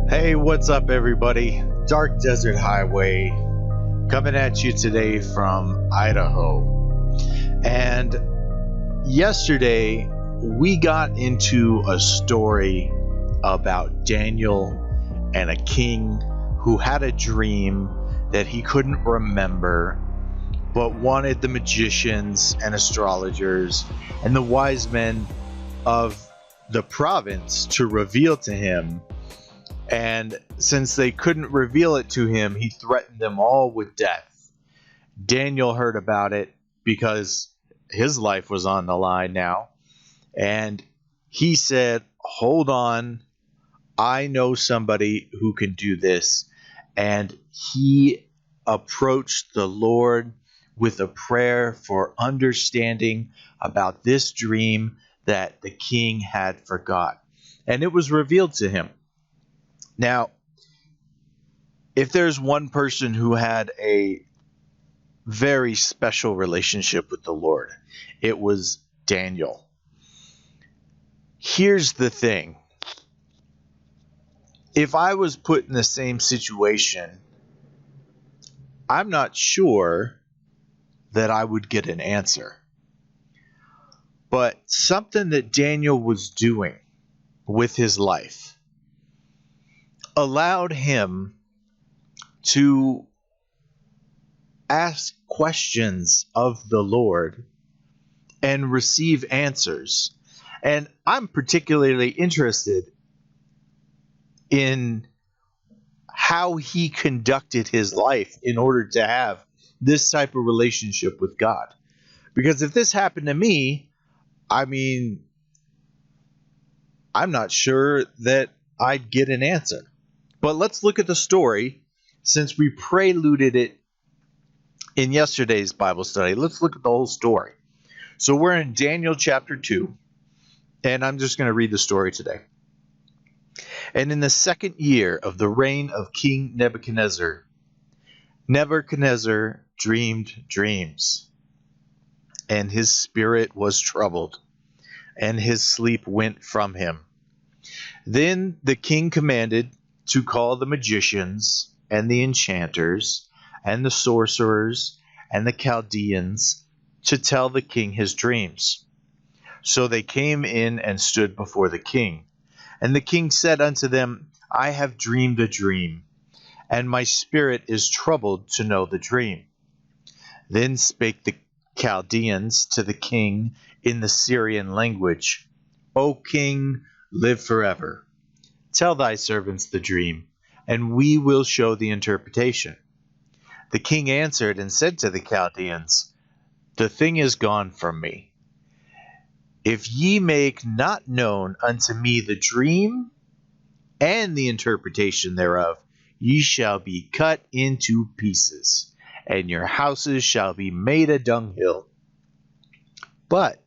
Hey, what's up, everybody? Dark Desert Highway coming at you today from Idaho. And yesterday, we got into a story about Daniel and a king who had a dream that he couldn't remember, but wanted the magicians and astrologers and the wise men of the province to reveal to him. And since they couldn't reveal it to him, he threatened them all with death. Daniel heard about it because his life was on the line now. And he said, hold on, I know somebody who can do this. And he approached the Lord with a prayer for understanding about this dream that the king had forgot. And it was revealed to him. Now, if there's one person who had a very special relationship with the Lord, it was Daniel. Here's the thing. If I was put in the same situation, I'm not sure that I would get an answer. But something that Daniel was doing with his life allowed him to ask questions of the Lord and receive answers. And I'm particularly interested in how he conducted his life in order to have this type of relationship with God. Because if this happened to me, I'm not sure that I'd get an answer. But let's look at the story since we preluded it in yesterday's Bible study. Let's look at the whole story. So we're in Daniel chapter 2, and I'm just going to read the story today. And in the second year of the reign of King Nebuchadnezzar, Nebuchadnezzar dreamed dreams, and his spirit was troubled, and his sleep went from him. Then the king commanded to call the magicians and the enchanters and the sorcerers and the Chaldeans to tell the king his dreams. So they came in and stood before the king. And the king said unto them, I have dreamed a dream, and my spirit is troubled to know the dream. Then spake the Chaldeans to the king in the Syrian language, O king, live forever. Tell thy servants the dream, and we will show the interpretation. The king answered and said to the Chaldeans, The thing is gone from me. If ye make not known unto me the dream and the interpretation thereof, ye shall be cut into pieces, and your houses shall be made a dunghill. But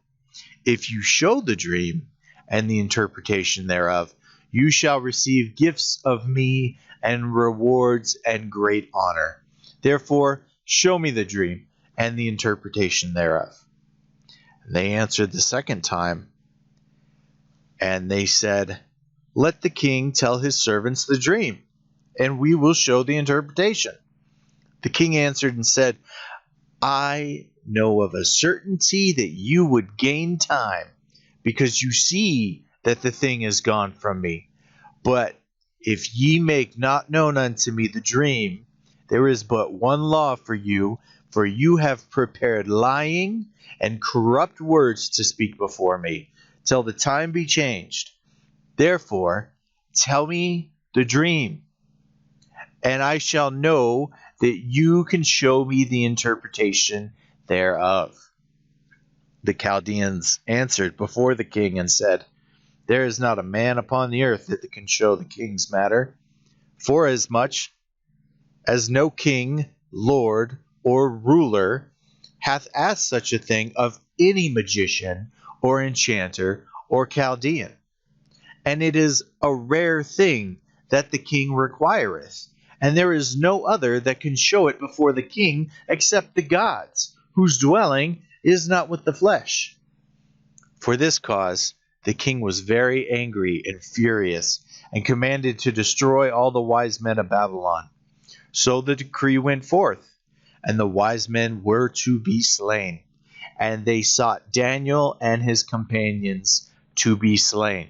if you show the dream and the interpretation thereof, you shall receive gifts of me and rewards and great honor. Therefore, show me the dream and the interpretation thereof. And they answered the second time, and they said, Let the king tell his servants the dream, and we will show the interpretation. The king answered and said, I know of a certainty that you would gain time, because you see that the thing is gone from me. But if ye make not known unto me the dream, there is but one law for you have prepared lying and corrupt words to speak before me, till the time be changed. Therefore, tell me the dream, and I shall know that you can show me the interpretation thereof. The Chaldeans answered before the king and said, There is not a man upon the earth that can show the king's matter, forasmuch as no king, lord, or ruler hath asked such a thing of any magician or enchanter or Chaldean. and it is a rare thing that the king requireth, and there is no other that can show it before the king except the gods, whose dwelling is not with the flesh. For this cause the king was very angry and furious, and commanded to destroy all the wise men of Babylon. So the decree went forth, and the wise men were to be slain. And they sought Daniel and his companions to be slain.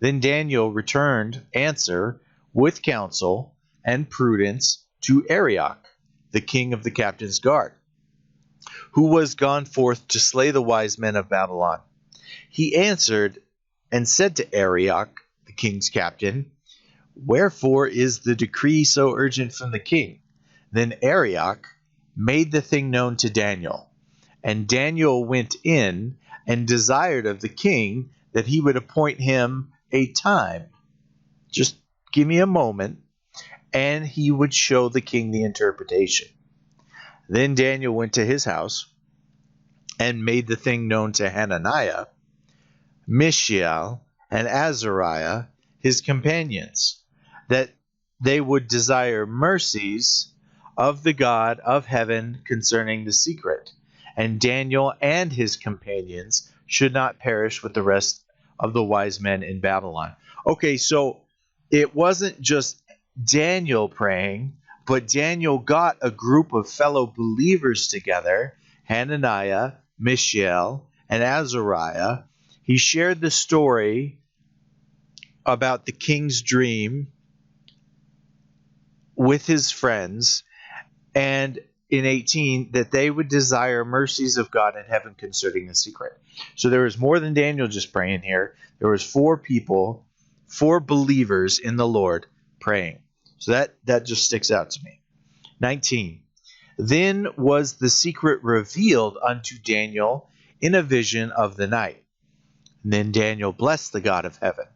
Then Daniel returned answer with counsel and prudence to Arioch, the king of the captain's guard, who was gone forth to slay the wise men of Babylon. He answered and said to Arioch, the king's captain, Wherefore is the decree so urgent from the king? Then Arioch made the thing known to Daniel. And Daniel went in and desired of the king that he would appoint him a time. Just give me a moment, and he would show the king the interpretation. Then Daniel went to his house and made the thing known to Hananiah, Mishael, and Azariah, his companions, that they would desire mercies of the God of heaven concerning the secret, and Daniel and his companions should not perish with the rest of the wise men in Babylon. Okay, so it wasn't just Daniel praying, but Daniel got a group of fellow believers together, Hananiah, Mishael, and Azariah. He shared the story about the king's dream with his friends, and in 18, that they would desire mercies of God in heaven concerning the secret. So there was more than Daniel just praying here. There was 4 people, 4 believers in the Lord praying. So that just sticks out to me. 19. Then was the secret revealed unto Daniel in a vision of the night. And then Daniel blessed the God of heaven.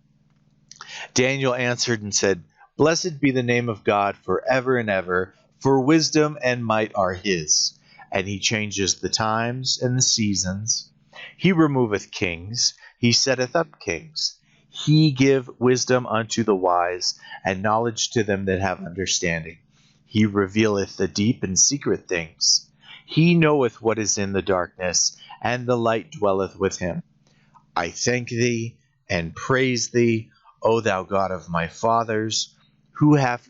Daniel answered and said, Blessed be the name of God forever and ever, for wisdom and might are his. And he changes the times and the seasons. He removeth kings, he setteth up kings. He give wisdom unto the wise, and knowledge to them that have understanding. He revealeth the deep and secret things. He knoweth what is in the darkness, and the light dwelleth with him. I thank thee and praise thee, O thou God of my fathers, who have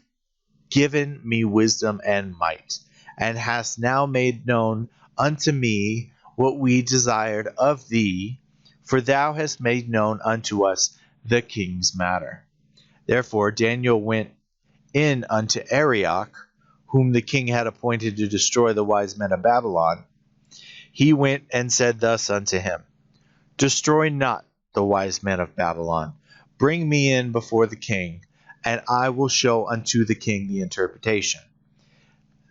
given me wisdom and might, and hast now made known unto me what we desired of thee, for thou hast made known unto us the king's matter. Therefore Daniel went in unto Arioch, whom the king had appointed to destroy the wise men of Babylon. He went and said thus unto him, Destroy not the wise men of Babylon. Bring me in before the king, and I will show unto the king the interpretation.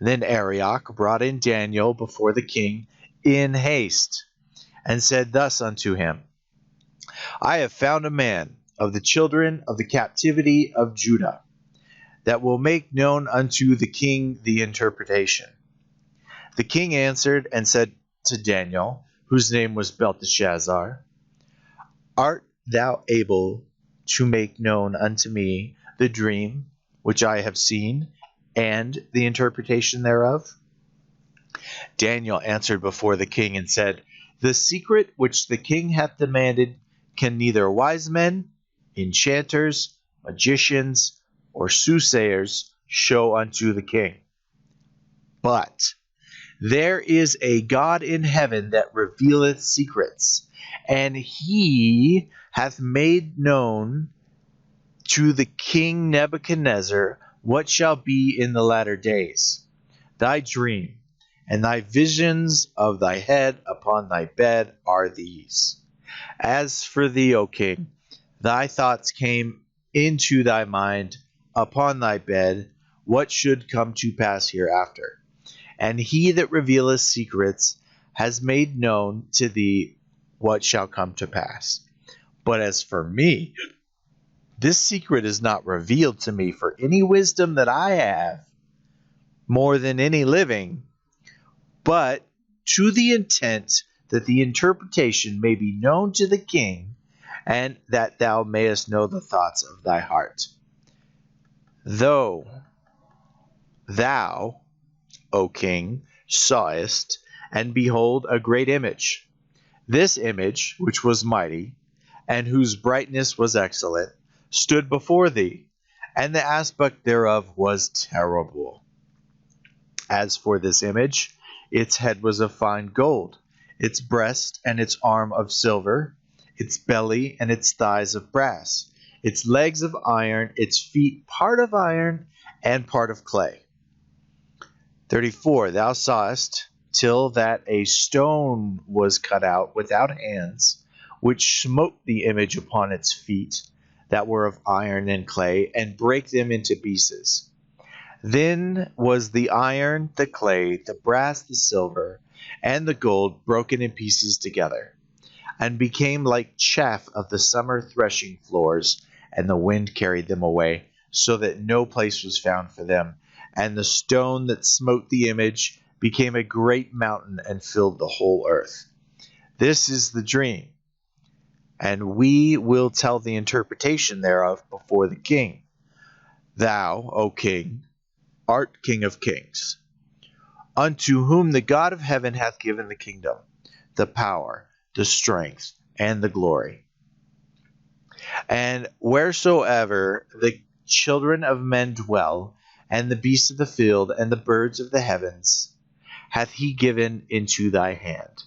Then Arioch brought in Daniel before the king in haste, and said thus unto him, I have found a man of the children of the captivity of Judah, that will make known unto the king the interpretation. The king answered and said to Daniel, whose name was Belteshazzar, Art thou able to make known unto me the dream which I have seen, and the interpretation thereof? Daniel answered before the king and said, The secret which the king hath demanded can neither wise men, enchanters, magicians, or soothsayers show unto the king. But there is a God in heaven that revealeth secrets, and he hath made known to the king Nebuchadnezzar what shall be in the latter days. Thy dream and thy visions of thy head upon thy bed are these. As for thee, O king, thy thoughts came into thy mind upon thy bed, what should come to pass hereafter. And he that revealeth secrets has made known to thee what shall come to pass. But as for me, this secret is not revealed to me for any wisdom that I have, more than any living, but to the intent that the interpretation may be known to the king, and that thou mayest know the thoughts of thy heart. Though thou, O king, sawest, and behold, a great image. This image, which was mighty, and whose brightness was excellent, stood before thee, and the aspect thereof was terrible. As for this image, its head was of fine gold, its breast and its arm of silver, its belly and its thighs of brass, its legs of iron, its feet part of iron and part of clay. 34. Thou sawest till that a stone was cut out without hands, which smote the image upon its feet, that were of iron and clay, and brake them into pieces. Then was the iron, the clay, the brass, the silver, and the gold broken in pieces together, and became like chaff of the summer threshing floors, and the wind carried them away, so that no place was found for them. And the stone that smote the image became a great mountain and filled the whole earth. This is the dream, and we will tell the interpretation thereof before the king. Thou, O king, art King of kings, unto whom the God of heaven hath given the kingdom, the power, the strength, and the glory. And wheresoever the children of men dwell, and the beasts of the field, and the birds of the heavens, hath he given into thy hand,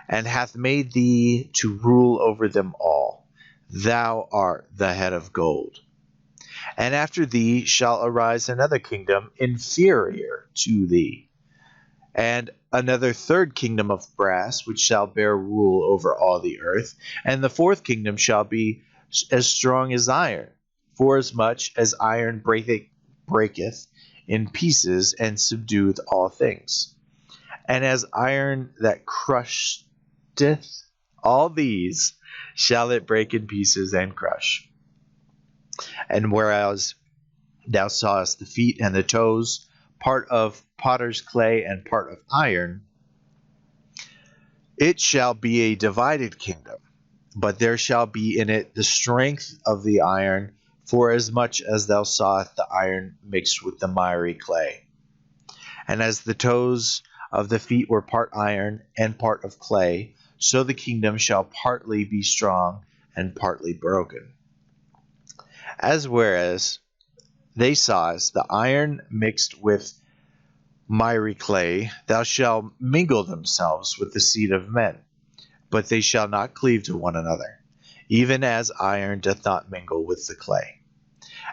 and hath made thee to rule over them all. Thou art the head of gold. And after thee shall arise another kingdom inferior to thee, and another third kingdom of brass, which shall bear rule over all the earth. And the fourth kingdom shall be as strong as iron, forasmuch as iron breaketh in pieces, and subdueth all things. And as iron that crusheth all these, shall it break in pieces and crush. And whereas thou sawest the feet and the toes, part of potter's clay and part of iron, it shall be a divided kingdom, but there shall be in it the strength of the iron, forasmuch as thou sawest the iron mixed with the miry clay. And as the toes of the feet were part iron and part of clay, so the kingdom shall partly be strong and partly broken. As whereas they sawest the iron mixed with miry clay, thou shalt mingle themselves with the seed of men, but they shall not cleave to one another, even as iron doth not mingle with the clay.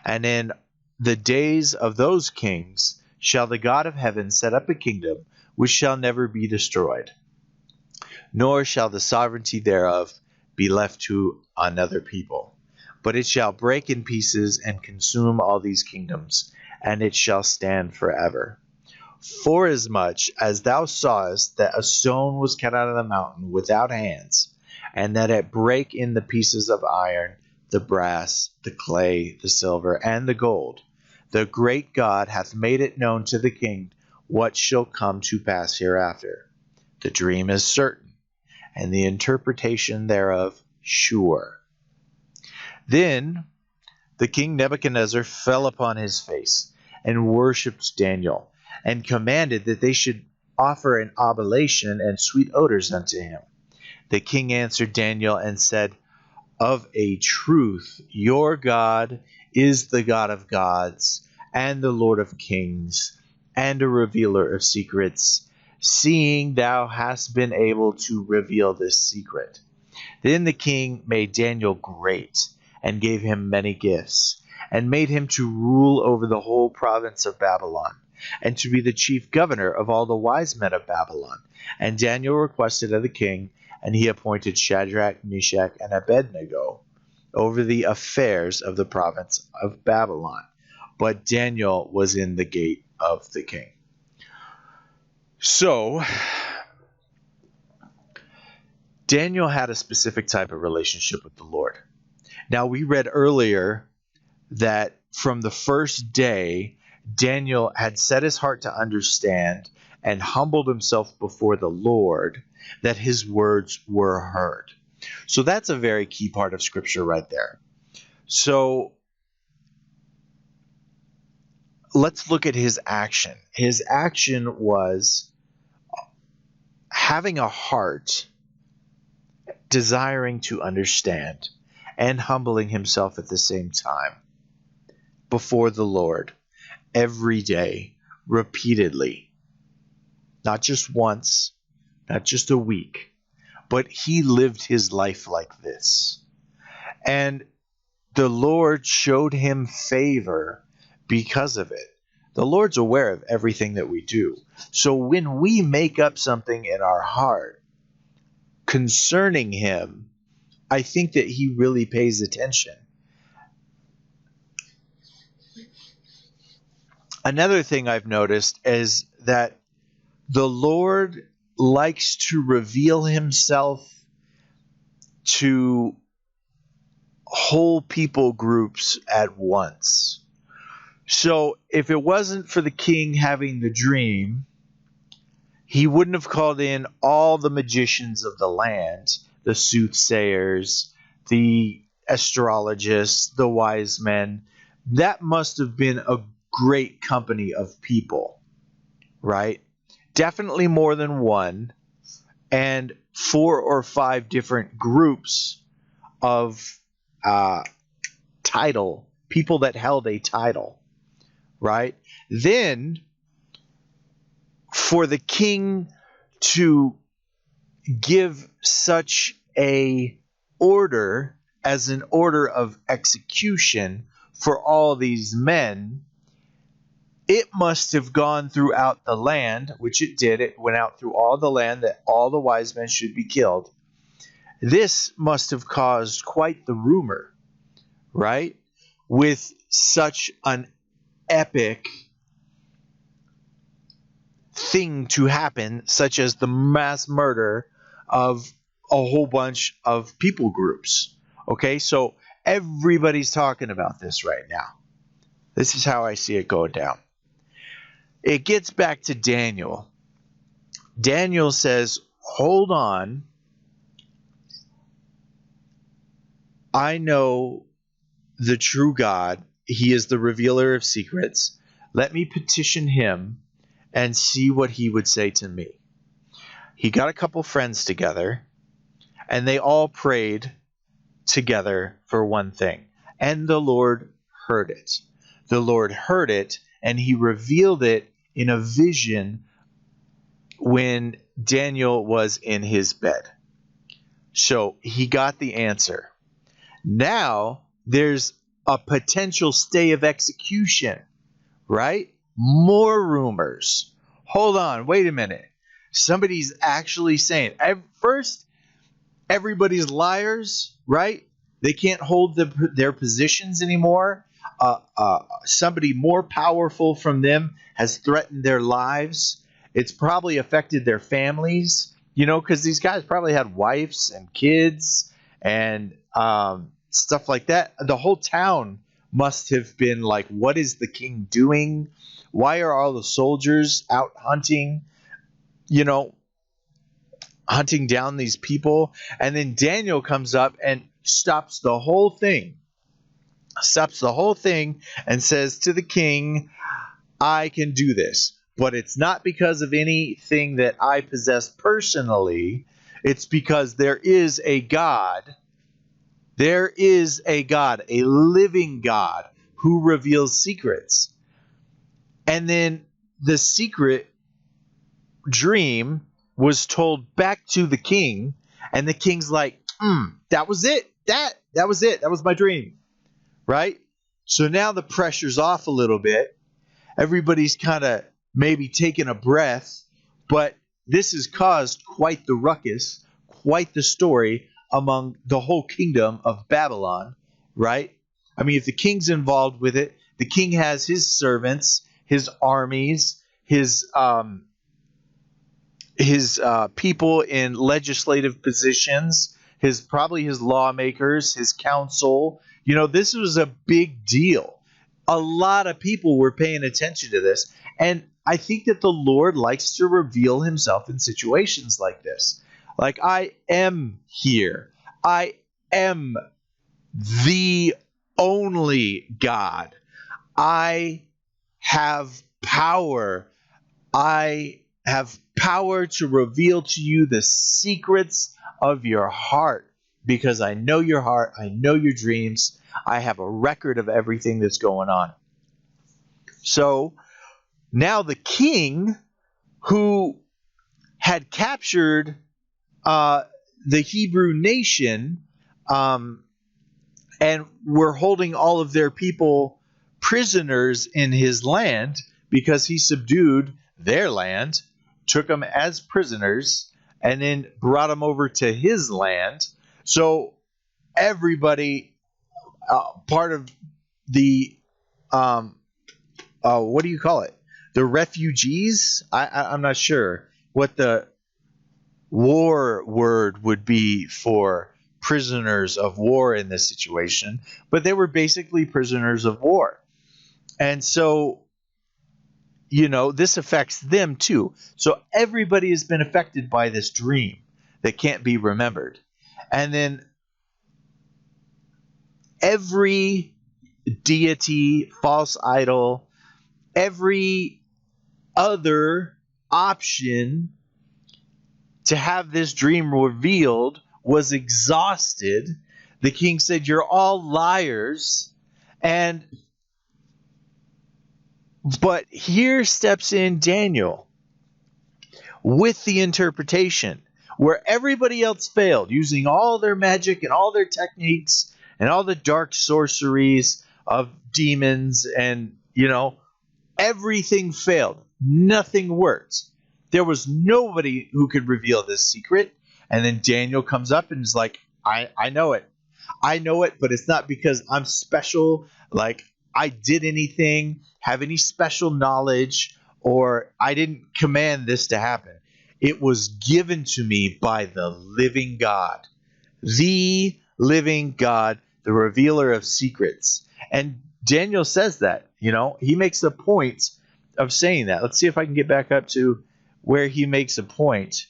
And in the days of those kings shall the God of heaven set up a kingdom which shall never be destroyed, nor shall the sovereignty thereof be left to another people. But it shall break in pieces and consume all these kingdoms, and it shall stand forever. Forasmuch as thou sawest that a stone was cut out of the mountain without hands, and that it brake in the pieces of iron, the brass, the clay, the silver, and the gold, the great God hath made it known to the king what shall come to pass hereafter. The dream is certain, and the interpretation thereof sure. Then the king Nebuchadnezzar fell upon his face, and worshipped Daniel, and commanded that they should offer an oblation and sweet odors unto him. The king answered Daniel and said, Of a truth your God is the God of gods, and the Lord of kings, and a revealer of secrets, seeing thou hast been able to reveal this secret. Then the king made Daniel great, and gave him many gifts, and made him to rule over the whole province of Babylon, and to be the chief governor of all the wise men of Babylon. And Daniel requested of the king, and he appointed Shadrach, Meshach, and Abednego over the affairs of the province of Babylon. But Daniel was in the gate of the king. So, Daniel had a specific type of relationship with the Lord. Now, we read earlier that from the first day, Daniel had set his heart to understand and humbled himself before the Lord, that his words were heard. So that's a very key part of Scripture right there. So let's look at his action. His action was having a heart desiring to understand and humbling himself at the same time before the Lord every day, repeatedly. Not just once, not just a week, but he lived his life like this. And the Lord showed him favor because of it. The Lord's aware of everything that we do. So when we make up something in our heart concerning him, I think that he really pays attention. Another thing I've noticed is that the Lord likes to reveal himself to whole people groups at once. So if it wasn't for the king having the dream, he wouldn't have called in all the magicians of the land, the soothsayers, the astrologists, the wise men. That must have been a great company of people, right? Definitely more than one, and 4 or 5 different groups of people that held a title, right? Then for the king to give such a order as an order of execution for all these men, it must have gone throughout the land, which it did. It went out through all the land that all the wise men should be killed. This must have caused quite the rumor, right? With such an epic thing to happen, such as the mass murder of a whole bunch of people groups. Okay, so everybody's talking about this right now. This is how I see it going down. It gets back to Daniel. Daniel says, hold on. I know the true God. He is the revealer of secrets. Let me petition him and see what he would say to me. He got a couple friends together, and they all prayed together for one thing. And the Lord heard it. The Lord heard it, and he revealed it in a vision when Daniel was in his bed. So he got the answer. Now there's a potential stay of execution, right? More rumors. Hold on, wait a minute. Somebody's actually saying, first, everybody's liars, right? They can't hold their positions anymore. Somebody more powerful from them has threatened their lives. It's probably affected their families, because these guys probably had wives and kids and stuff like that. The whole town must have been like, what is the king doing? Why are all the soldiers out hunting, hunting down these people? And then Daniel comes up and stops the whole thing. And says to the king, I can do this. But it's not because of anything that I possess personally. It's because there is a God. There is a God, a living God who reveals secrets. And then the secret dream was told back to the king, and the king's like, that was it. That was it. That was my dream. Right? So now the pressure's off a little bit. Everybody's kind of maybe taking a breath, but this has caused quite the ruckus, quite the story among the whole kingdom of Babylon, right? I mean, if the king's involved with it, the king has his servants, his armies, his people in legislative positions, probably his lawmakers, his counsel. This was a big deal. A lot of people were paying attention to this, and I think that the Lord likes to reveal himself in situations like this. Like, I am here. I am the only God. I have power. I have power to reveal to you the secrets of your heart, because I know your heart. I know your dreams. I have a record of everything that's going on. So now the king, who had captured the Hebrew nation, and were holding all of their people prisoners in his land, because he subdued their land, took them as prisoners, and then brought them over to his land. So everybody, part of the, what do you call it? The refugees? I'm not sure what the war word would be for prisoners of war in this situation, but they were basically prisoners of war. And so, this affects them too. So everybody has been affected by this dream that can't be remembered. And then every deity, false idol, every other option to have this dream revealed was exhausted. The king said, "You're all liars." But here steps in Daniel with the interpretation, where everybody else failed, using all their magic and all their techniques and all the dark sorceries of demons, and everything failed. Nothing worked. There was nobody who could reveal this secret. And then Daniel comes up and is like, I know it. I know it, but it's not because I'm special, like I did anything, have any special knowledge, or I didn't command this to happen. It was given to me by the living God, the living God, the revealer of secrets. And Daniel says that, he makes a point of saying that. Let's see if I can get back up to where he makes a point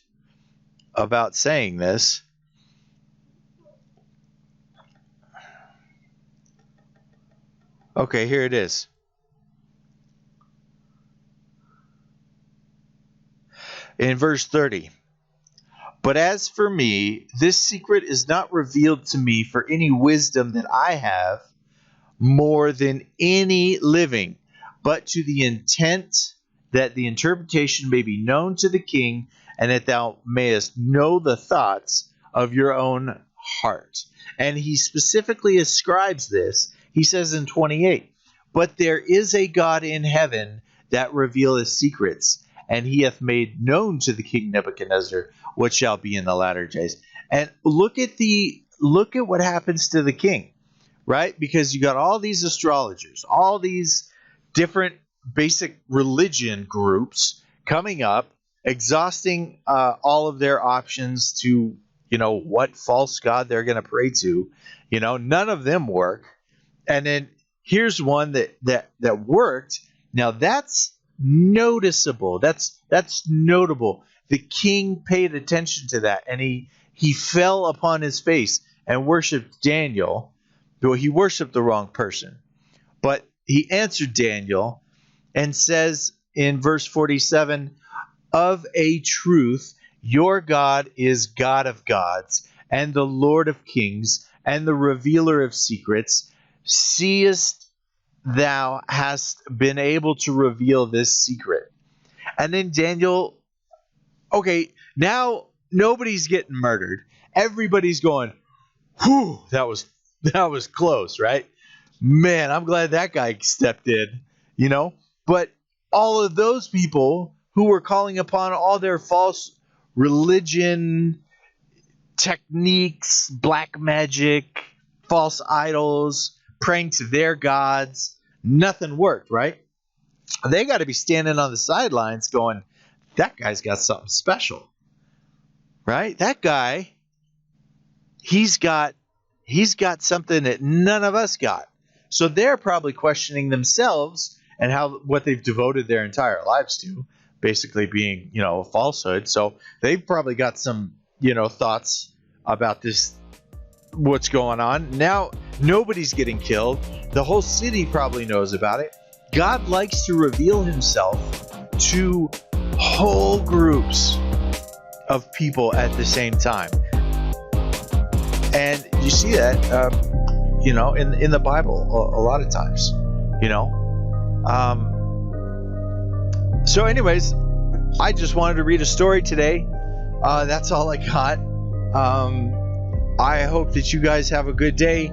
about saying this. Okay, here it is. In verse 30. But as for me, this secret is not revealed to me for any wisdom that I have more than any living, but to the intent that the interpretation may be known to the king, and that thou mayest know the thoughts of your own heart. And he specifically ascribes this. He says in 28, but there is a God in heaven that revealeth secrets, and he hath made known to the king Nebuchadnezzar what shall be in the latter days. And look at what happens to the king, right? Because you got all these astrologers, all these different basic religion groups coming up, exhausting all of their options to, what false god they're going to pray to. None of them work. And then here's one that worked. Now that's noticeable. That's notable. The king paid attention to that, and he fell upon his face and worshipped Daniel. Well, he worshipped the wrong person. But he answered Daniel and says in verse 47, of a truth, your God is God of gods, and the Lord of kings, and the revealer of secrets. Seest thou hast been able to reveal this secret? And then Daniel, okay, now nobody's getting murdered. Everybody's going, whew, that was close, right? Man, I'm glad that guy stepped in, But all of those people who were calling upon all their false religion techniques, black magic, false idols, praying to their gods, nothing worked, right? They got to be standing on the sidelines going, that guy's got something special, right? That guy, he's got something that none of us got. So they're probably questioning themselves and what they've devoted their entire lives to, basically being, a falsehood. So they've probably got some, thoughts about this what's going on. Now nobody's getting killed. The whole city probably knows about it. God likes to reveal himself to whole groups of people at the same time. And you see that, in the Bible a lot of times, So anyways, I just wanted to read a story today. That's all I got. I hope that you guys have a good day.